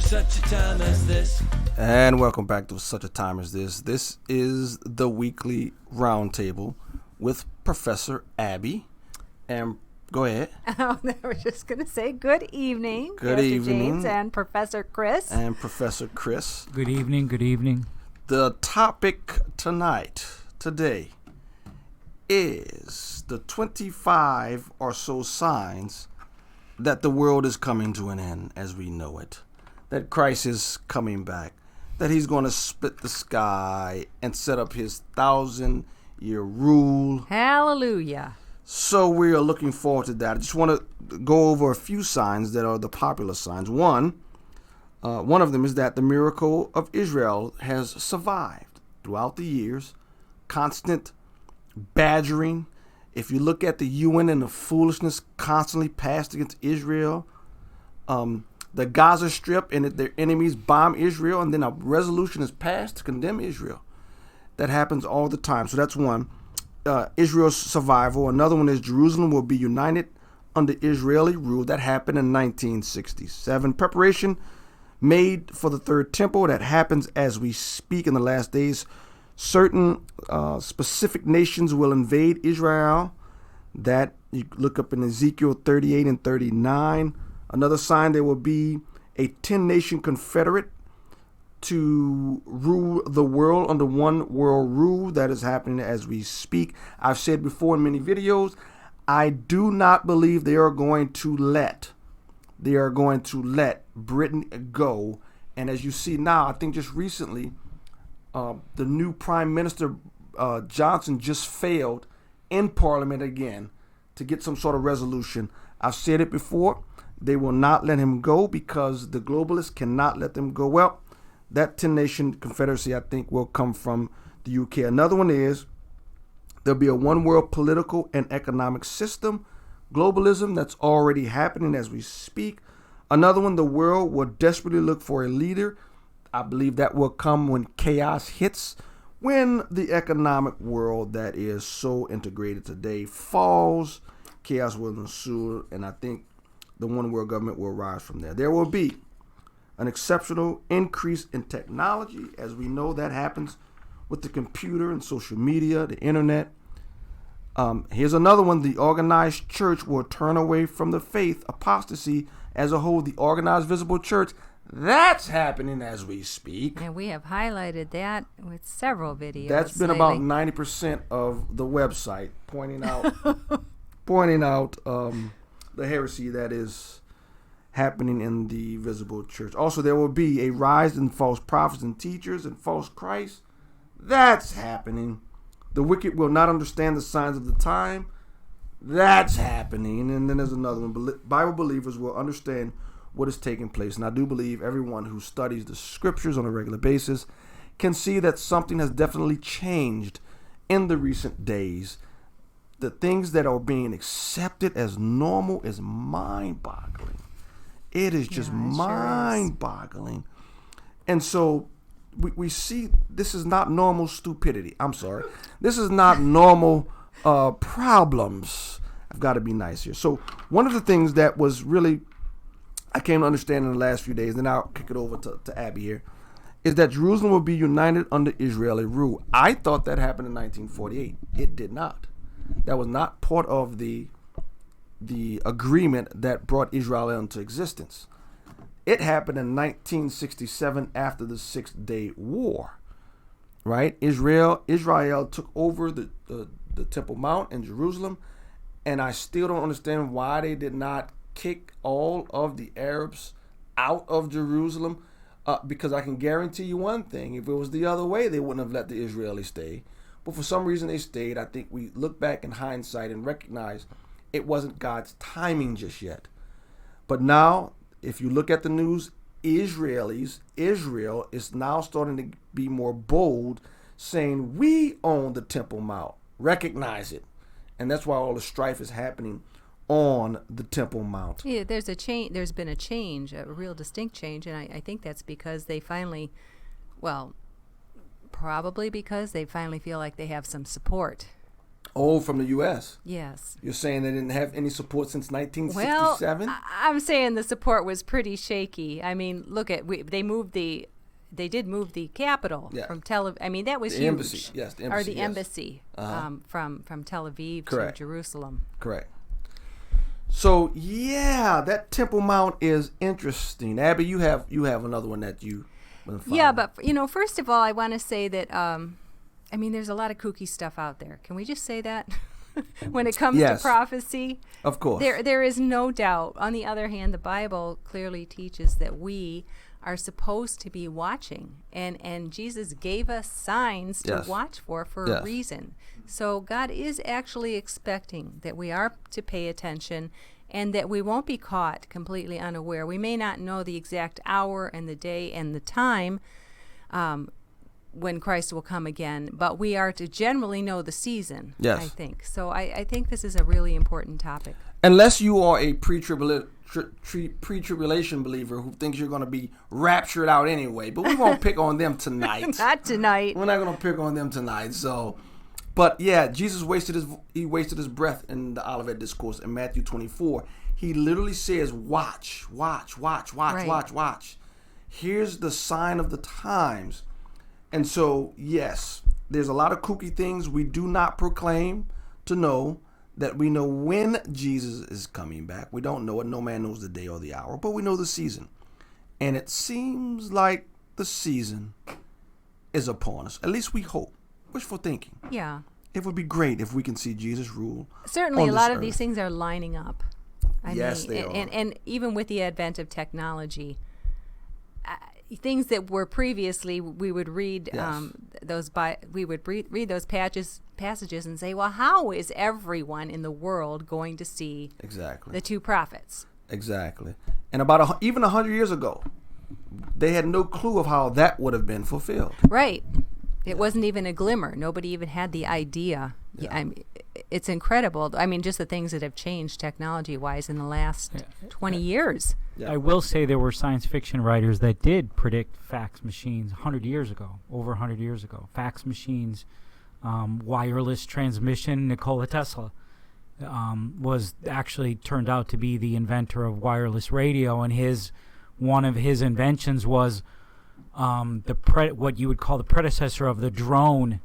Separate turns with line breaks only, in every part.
such a time as this.
And welcome back to Such a Time as This. This is the weekly roundtable with Professor Abby. And go ahead.
Oh, I was just going to say good evening.
Good
Pastor
evening.
James and Professor Chris.
And Professor Chris.
Good evening, good evening.
The topic today, is the 25 or so signs that the world is coming to an end as we know it. That Christ is coming back. That he's going to split the sky and set up his 1,000-year rule.
Hallelujah.
So we are looking forward to that. I just want to go over a few signs that are the popular signs. One of them is that the miracle of Israel has survived throughout the years. Constant badgering. If you look at the UN and the foolishness constantly passed against Israel, the Gaza Strip and their enemies bomb Israel, and then a resolution is passed to condemn Israel. That happens all the time. So that's one. Israel's survival. Another one is Jerusalem will be united under Israeli rule. That happened in 1967. Preparation made for the third temple. That happens as we speak in the last days. Certain specific nations will invade Israel. That you look up in Ezekiel 38 and 39. Another sign, there will be a 10-nation confederate to rule the world under one world rule. That is happening as we speak. I've said before in many videos, I do not believe they are going to let Britain go. And as you see now, I think just recently, the new Prime Minister Johnson just failed in Parliament again to get some sort of resolution. I've said it before. They will not let him go because the globalists cannot let them go. Well, that 10-nation confederacy, I think, will come from the UK. Another one is there'll be a one-world political and economic system. Globalism, that's already happening as we speak. Another one, the world will desperately look for a leader. I believe that will come when chaos hits, when the economic world that is so integrated today falls. Chaos will ensue, and I think the one world government will rise from there. There will be an exceptional increase in technology. As we know, that happens with the computer and social media, the internet. Here's another one. The organized church will turn away from the faith. Apostasy as a whole, the organized visible church, that's happening as we speak.
And we have highlighted that with several videos.
That's been
lately.
about 90% of the website, pointing out the heresy that is happening in the visible church. Also, there will be a rise in false prophets and teachers and false Christ. That's happening. The wicked will not understand the signs of the time. That's happening. And then there's another one. Bible believers will understand what is taking place. And I do believe everyone who studies the scriptures on a regular basis can see that something has definitely changed in the recent days. The things that are being accepted as normal is mind-boggling. It is just mind-boggling. And so we see this is not normal stupidity. I'm sorry. This is not normal problems. I've got to be nice here. So one of the things that was really, I came to understand in the last few days, and I'll kick it over to Abby here, is that Jerusalem will be united under Israeli rule. I thought that happened in 1948. It did not. That was not part of the agreement that brought Israel into existence. It happened in 1967 after the Six-Day War, right? Israel took over the Temple Mount in Jerusalem, and I still don't understand why they did not kick all of the Arabs out of Jerusalem, because I can guarantee you one thing: if it was the other way, they wouldn't have let the Israelis stay. But for some reason they stayed. I think we look back in hindsight and recognize it wasn't God's timing just yet. But now, if you look at the news, Israel is now starting to be more bold, saying we own the Temple Mount. Recognize it. And that's why all the strife is happening on the Temple Mount.
Yeah, there's been a change, a real distinct change, and I think that's because they finally, probably because they finally feel like they have some support
Oh, from the U.S.
Yes.
You're saying they didn't have any support since
Well,
1967?
I'm saying the support was pretty shaky. I mean, look at they did move the capital from Tel Aviv. I mean, that was
the
huge.
Embassy. Yes, the embassy.
Or the embassy from Tel Aviv
Correct.
to Jerusalem.
Correct. So yeah, that Temple Mount is interesting. Abby, you have another one that you.
Yeah, but first of all, I want to say that I mean, there's a lot of kooky stuff out there. Can we just say that? When it comes to prophecy,
of course,
there is no doubt. On the other hand, the Bible clearly teaches that we are supposed to be watching, and Jesus gave us signs to watch for a reason. So God is actually expecting that we are to pay attention and that we won't be caught completely unaware. We may not know the exact hour and the day and the time when Christ will come again, but we are to generally know the season, I think. So I think this is a really important topic. Unless
you are a pre-tribulation believer who thinks you're going to be raptured out anyway, but we won't pick on them tonight.
Not tonight.
We're not going to pick on them tonight. So, but yeah, Jesus wasted his breath in the Olivet Discourse in Matthew 24. He literally says, watch. Here's the sign of the times. And so, yes, there's a lot of kooky things we do not proclaim to know, that we know when Jesus is coming back. We don't know it. No man knows the day or the hour, but we know the season. And it seems like the season is upon us. At least we hope. Wishful thinking.
Yeah.
It would be great if we can see Jesus rule.
Certainly, a lot of these things are lining up.
Yes, they are.
And even with the advent of technology, things that were previously, we would read read those passages and say, well, how is everyone in the world going to see the two prophets?
Exactly. And about even 100 years ago, they had no clue of how that would have been fulfilled.
Right. It wasn't even a glimmer. Nobody even had the idea. Yeah. It's incredible. I mean, just the things that have changed technology-wise in the last 20 years.
Yeah. I will say there were science fiction writers that did predict fax machines 100 years ago, over 100 years ago. Fax machines, wireless transmission. Nikola Tesla was actually turned out to be the inventor of wireless radio, and one of his inventions was what you would call the predecessor of the drone,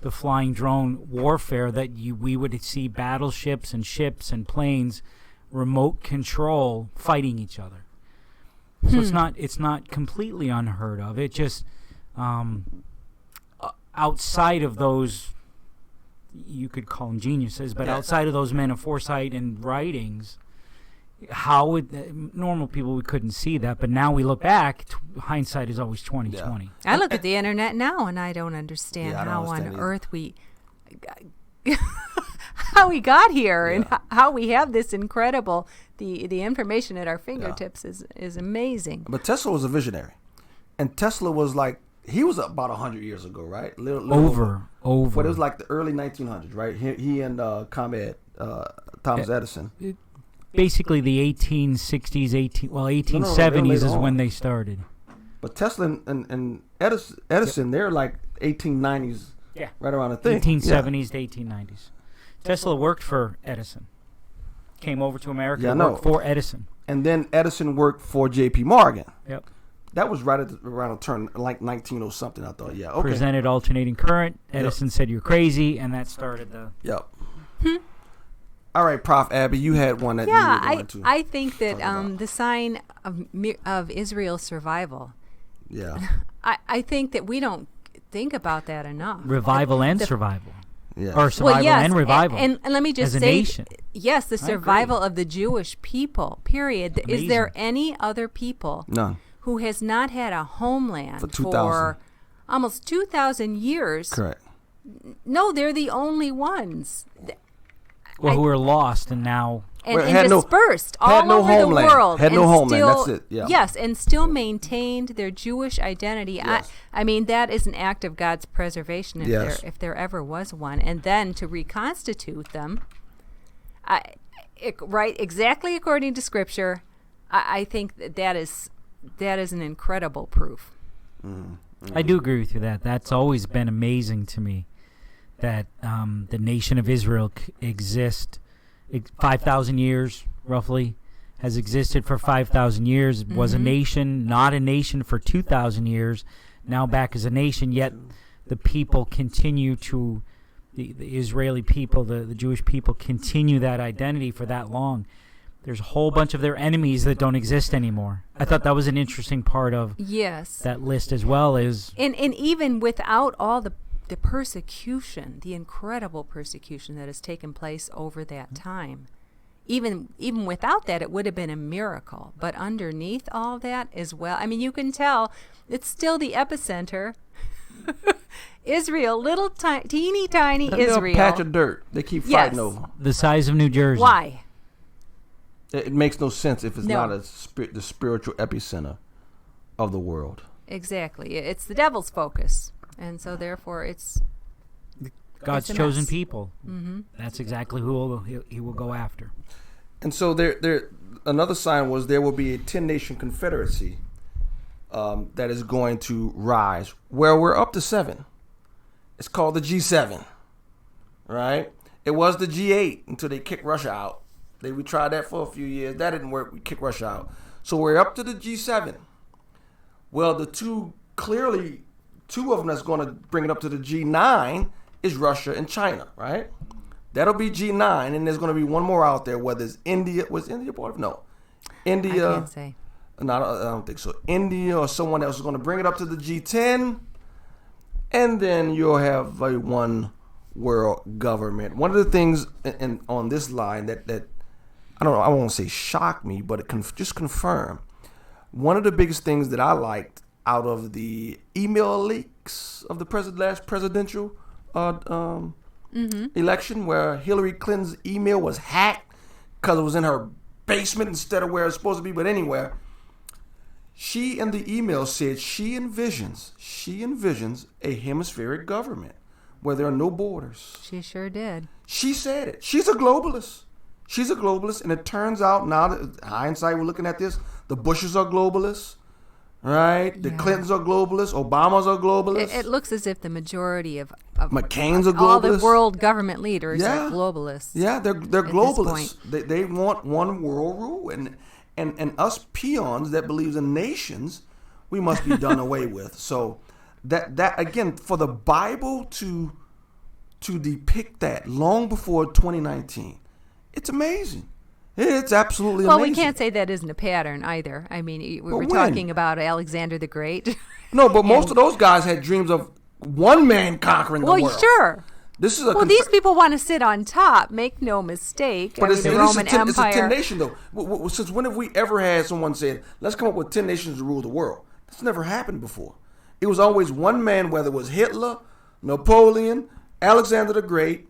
the flying drone warfare, that we would see battleships and ships and planes remote control fighting each other. So it's not completely unheard of. It just outside of those, you could call them geniuses, but outside of those men of foresight and writings, how would normal people, we couldn't see that, but now we look back, hindsight is always 20/20.
I look at the internet now and I don't understand how on earth how we got here and how we have this incredible the information at our fingertips is amazing.
But Tesla was a visionary, and Tesla was he was about 100 years ago, right?
Over.
But it was like the early 1900s, right? He and Thomas Edison.
Basically, the 1860s, 1870s is when they started.
But Tesla and Edison, they're like 1890s, right around the thing.
1870s to 1890s. Tesla worked for Edison. Came over to America and worked for Edison.
And then Edison worked for J.P. Morgan.
Yep.
That was right around the turn, like 1900-something, I thought. Yeah, okay.
Presented alternating current. Edison said, you're crazy, and that started the...
Yep. All right, Prof. Abby, you had one that you were going to.
I think that the sign of Israel's survival.
Yeah.
I think that we don't think about that enough.
Revival and survival. Yeah. Or survival and revival.
And let me just
say,
nation. Yes, the survival of the Jewish people, period. Amazing. Is there any other people who has not had a homeland for almost 2,000 years?
Correct.
No, they're the only ones.
Well, who are lost and now...
And dispersed all over the world.
Had no homeland, that's it. Yeah.
Yes, and still maintained their Jewish identity. Yes. I mean, that is an act of God's preservation if there ever was one. And then to reconstitute them, exactly according to Scripture, I think that is an incredible proof.
I do agree with you that. That's always been amazing to me. that the nation of Israel exists 5,000 years, roughly, has existed for 5,000 years, was a nation, not a nation for 2,000 years, now back as a nation, yet the people continue to, the Israeli people, the Jewish people continue that identity for that long. There's a whole bunch of their enemies that don't exist anymore. I thought that was an interesting part of that list as well. And
even without all the persecution, the incredible persecution that has taken place over that time, even without that, it would have been a miracle. But underneath all that as well, I mean, you can tell it's still the epicenter. Israel, little teeny tiny Israel.
Little patch of dirt they keep fighting over.
The size of New Jersey.
Why?
It makes no sense if it's not the spiritual epicenter of the world.
Exactly. It's the devil's focus. And so therefore it's
God's chosen people. That's exactly who he will go after.
And so there another sign was there will be a 10-nation confederacy that is going to rise, where we're up to 7. It's called the G7, right? It was the G8 until they kicked Russia out. We tried that for a few years. That didn't work. We kicked Russia out. So we're up to the G7. Well, two of them that's going to bring it up to the G9 is Russia and China, right? That'll be G9, and there's going to be one more out there, whether it's India. Was India part of it? No. India.
I can't say.
No, I don't think so. India or someone else is going to bring it up to the G10, and then you'll have a one world government. One of the things on this line that I don't know, I won't say shocked me, but it just confirmed. One of the biggest things that I liked out of the email leaks of the last presidential election, where Hillary Clinton's email was hacked because it was in her basement instead of where it's supposed to be, but anywhere. She in the email said she envisions a hemispheric government where there are no borders.
She sure did.
She said it. She's a globalist. And it turns out now that hindsight, we're looking at this, the Bushes are globalists, right? The Clintons are globalists. Obamas are globalists.
It looks as if the majority of
McCain's are globalists.
All the world government leaders are globalists.
Yeah, they're globalists. They want one world rule, and us peons that believes in nations, we must be done away with. So that again, for the Bible to depict that long before 2019. It's amazing. It's absolutely amazing.
Well, we can't say that isn't a pattern either. I mean, we were talking about Alexander the Great.
No, but most of those guys had dreams of one man conquering the world.
Well, sure.
This is
these people want to sit on top. Make no mistake.
But
the Roman Empire.
It's a 10 nation though. Since when have we ever had someone say, "Let's come up with 10 nations to rule the world"? That's never happened before. It was always one man, whether it was Hitler, Napoleon, Alexander the Great.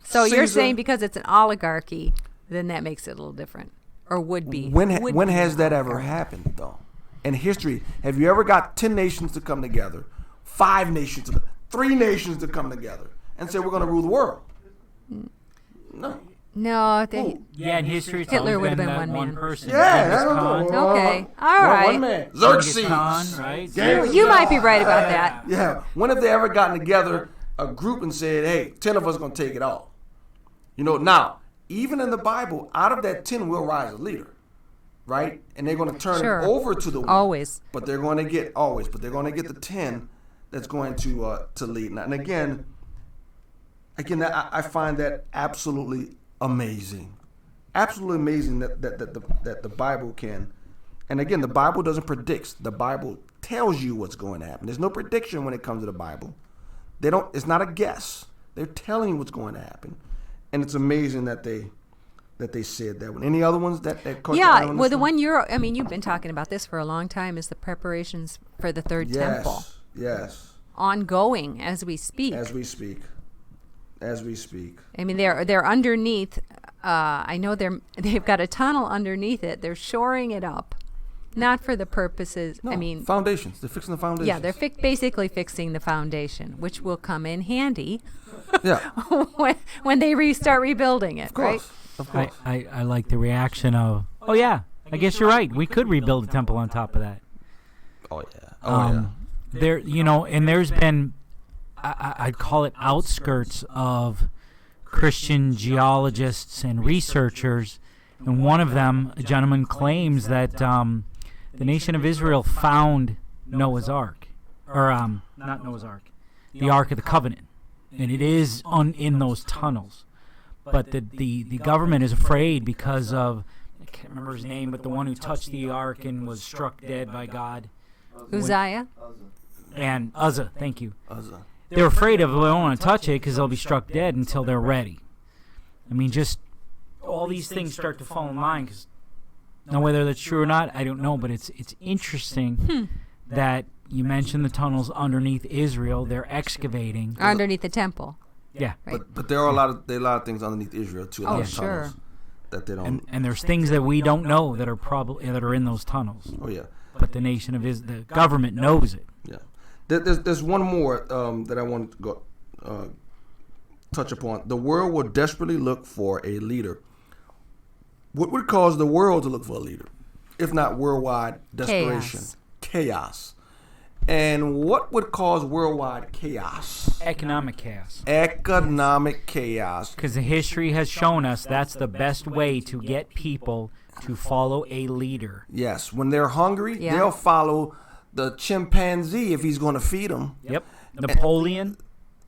So
Caesar.
You're saying because it's an oligarchy, then that makes it a little different, or would be.
When has that ever happened, though? In history, have you ever got 10 nations to come together, 5 nations, 3 nations to come together, and say we're going to rule the world? No.
No.
In history,
Hitler would have been one man.
Person.
Yeah, I don't know.
Okay, all right.
One man. Xerxes.
Right?
You might be right about that.
Yeah. When have they ever gotten together, a group, and said, "Hey, 10 of us are going to take it all"? Now, even in the Bible, out of that 10 will rise a leader, right? And they're going to turn it over to the one.
Always.
But they're going to get the 10 that's going to lead. And again, I find that absolutely amazing. Absolutely amazing that the Bible can. And again, the Bible doesn't predict. The Bible tells you what's going to happen. There's no prediction when it comes to the Bible. It's not a guess. They're telling you what's going to happen. And it's amazing that they said that one. Any other ones that caught your eye on this
the one you've been talking about this for a long time, is the preparations for the third temple.
Yes.
Ongoing as we speak.
As we speak.
I mean, they're underneath. I know they've got a tunnel underneath it. They're shoring it up, not for the purposes.
No, foundations. They're fixing the foundations.
Yeah, they're basically fixing the foundation, which will come in handy.
Yeah.
when they restart rebuilding it,
of course,
right?
Of course.
I like the reaction of, oh yeah, I guess you're right. We could rebuild a temple on top of that.
Oh yeah.
There, and there's been, I'd call it outskirts of Christian geologists and researchers, and one of them, a gentleman, claims that the nation of Israel found Noah's Ark, or not Noah's Ark, the Ark of the Covenant, and it is in those tunnels. But the government is afraid because of, I can't remember his name, but the one who touched the Ark and was struck dead by God.
Uzziah?
And Uzzah, thank you.
Uzzah.
They're afraid of, they don't want to touch it because they'll be struck dead until they're ready. I mean, just all these things start to fall in line. Because now, whether that's true or not, I don't know. But it's interesting that you mentioned the tunnels underneath Israel. They're excavating
Underneath the temple.
Yeah,
right.
But there are a lot of things underneath Israel too. A lot of
sure.
tunnels that they don't.
and there's things that we don't know that are in those tunnels.
Oh yeah.
But the nation of the government knows it.
Yeah. There's one more that I want to go touch upon. The world will desperately look for a leader. What would cause the world to look for a leader, if not worldwide desperation? Chaos. And what would cause worldwide chaos?
Economic chaos.
Economic chaos.
Because the history has shown us that's the best way to get people to follow a leader.
Yes. When they're hungry, they'll follow the chimpanzee if he's going to feed them.
Yep. Napoleon,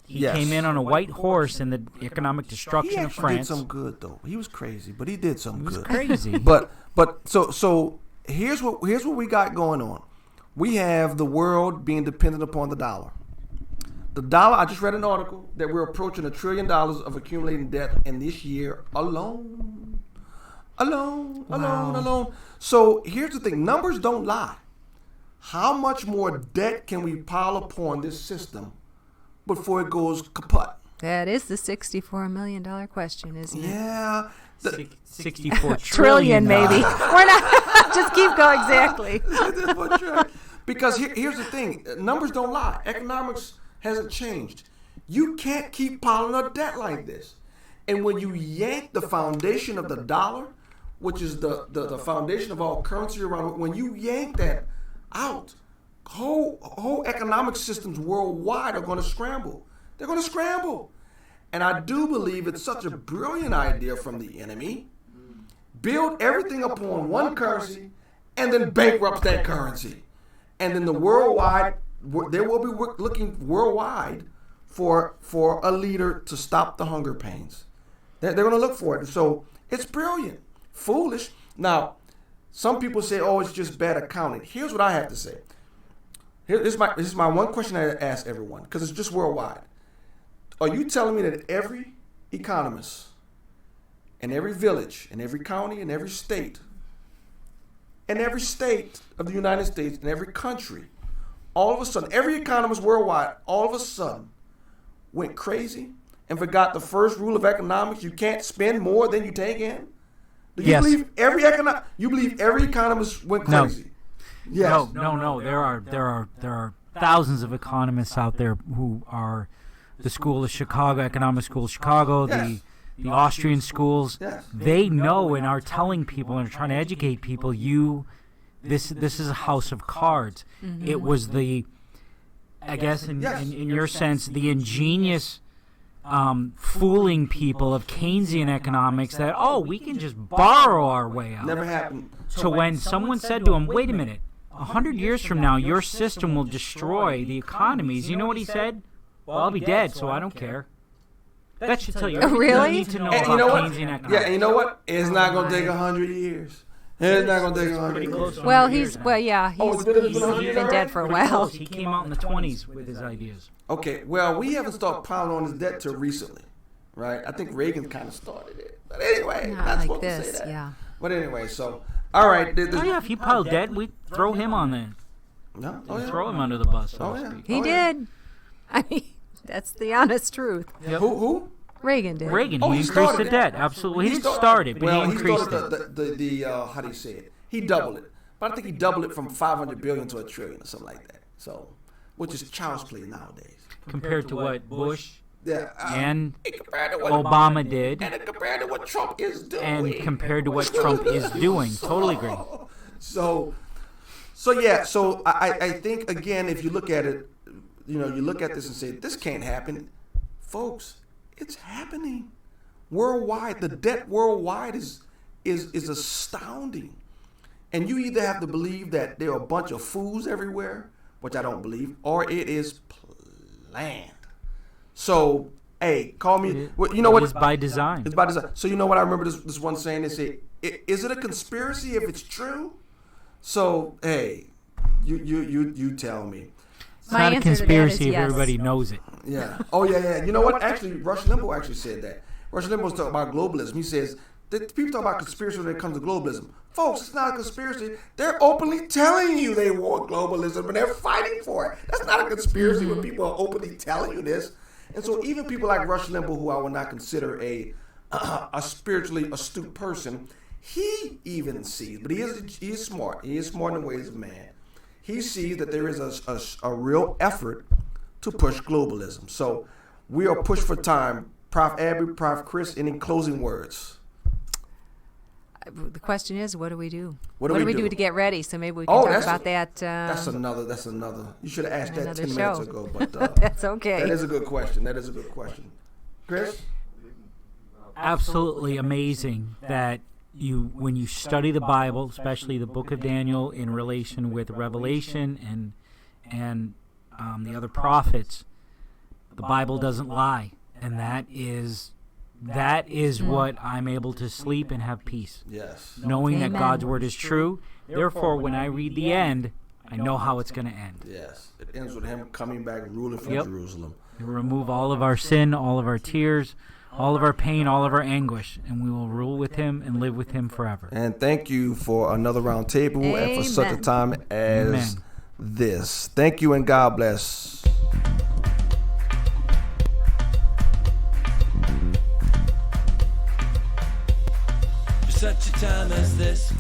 he came in on a white horse in the economic destruction of France.
He did some good, though. He was crazy, but he did some good.
Crazy.
But so here's what we got going on. We have the world being dependent upon the dollar. The dollar, I just read an article that we're approaching $1 trillion of accumulating debt in this year alone. Alone. So here's the thing. Numbers don't lie. How much more debt can we pile upon this system before it goes kaput?
That is the $64 million question, isn't it?
Yeah.
64
trillion, maybe. We're not. Just keep going. Exactly.
Because here's the thing. Numbers don't lie. Economics hasn't changed. You can't keep piling up debt like this. And when you yank the foundation of the dollar, which is the foundation of all currency around, when you yank that out, whole economic systems worldwide are going to scramble. They're going to scramble. And I do believe it's such a brilliant idea from the enemy. Build everything upon one currency and then bankrupt that currency. And then they will be looking worldwide for a leader to stop the hunger pains. They're going to look for it. So it's brilliant. Foolish. Now, some people say, oh, it's just bad accounting. Here's what I have to say. This is my one question I ask everyone, because it's just worldwide. Are you telling me that every economist in every village, in every county, in every state of the United States, in every country, all of a sudden, every economist worldwide, all of a sudden, went crazy and forgot the first rule of economics? You can't spend more than you take in? Do you believe every economist went crazy?
No. Yes. No. There are thousands of economists out there who are the School of Chicago, Economic School of Chicago, the Austrian schools.
Yes.
They know and are telling people and are trying to educate people. This is a house of cards. Mm-hmm. It was I guess in your sense, the ingenious fooling people of Keynesian economics that, we can just borrow our way out.
Never happened.
So when someone said to him, wait a minute, 100 years from now, your system will destroy the economies, you know what he said? Well, I'll be dead, so I don't care. That should tell you everything
really?
you need to know about Keynesian economics.
Yeah, and you know what? It's not going to take 100 years. It's not going to take 100 years.
Well, he's been dead for a while.
He came out in the 20s with his ideas.
Okay, well, we haven't started piling on his debt till recently, right? I think Reagan kind of started it. But anyway, not supposed to say that.
Yeah.
But anyway, so, all right.
If he piled debt, we'd throw him on there.
No?
Throw him under the bus, so to speak.
He did. I mean, that's the honest truth.
Yep. Who?
Reagan did.
He increased the debt. Absolutely. He didn't start it, but he increased
it. How do you say it? He doubled it. But I think he doubled it from $500 billion to $1 trillion or something like that. So, which is child's play nowadays.
Compared to what Bush
and
Obama did.
And compared to what Trump is doing.
And compared to what Trump is doing. Totally agree.
So I think, again, if you look at it, you look at this and say, this can't happen. Folks, it's happening. Worldwide, the debt worldwide is astounding. And you either have to believe that there are a bunch of fools everywhere, which I don't believe, or it is planned. So, hey, call me. You know what?
It's by design.
It's by design. So you know what I remember this one saying? They say, "Is it a conspiracy if it's true?" So, hey, you tell me.
It's not a conspiracy if everybody knows it.
Yeah. Oh yeah. You know what? Actually, Rush Limbaugh actually said that. Rush Limbaugh was talking about globalism. He says that people talk about conspiracy when it comes to globalism. Folks, it's not a conspiracy. They're openly telling you they want globalism and they're fighting for it. That's not a conspiracy when people are openly telling you this. And so even people like Rush Limbaugh, who I would not consider a spiritually astute person, he even sees, but he is smart. He is smart in the ways of man. He sees that there is a real effort to push globalism. So we are pushed for time. Prof. Abby, Prof. Chris, any closing words?
The question is, what do we do?
What do we
do to get ready? So maybe we can talk about that.
That's another. You should have asked that 10 minutes ago. But
that's okay.
That is a good question. Chris?
Absolutely amazing that when you study the Bible, especially the book of Daniel in relation with Revelation and the other prophets, the Bible doesn't lie. And that is what I'm able to sleep and have peace.
Yes.
Knowing
Amen.
that God's word is true. Therefore, when I read the end, I know how it's going to end.
Yes. It ends with him coming back, ruling from Jerusalem.
He'll remove all of our sin, all of our tears, all of our pain, all of our anguish, and we will rule with him and live with him forever.
And thank you for another round table and for such a time as this. Thank you and God bless.
Such a time as this.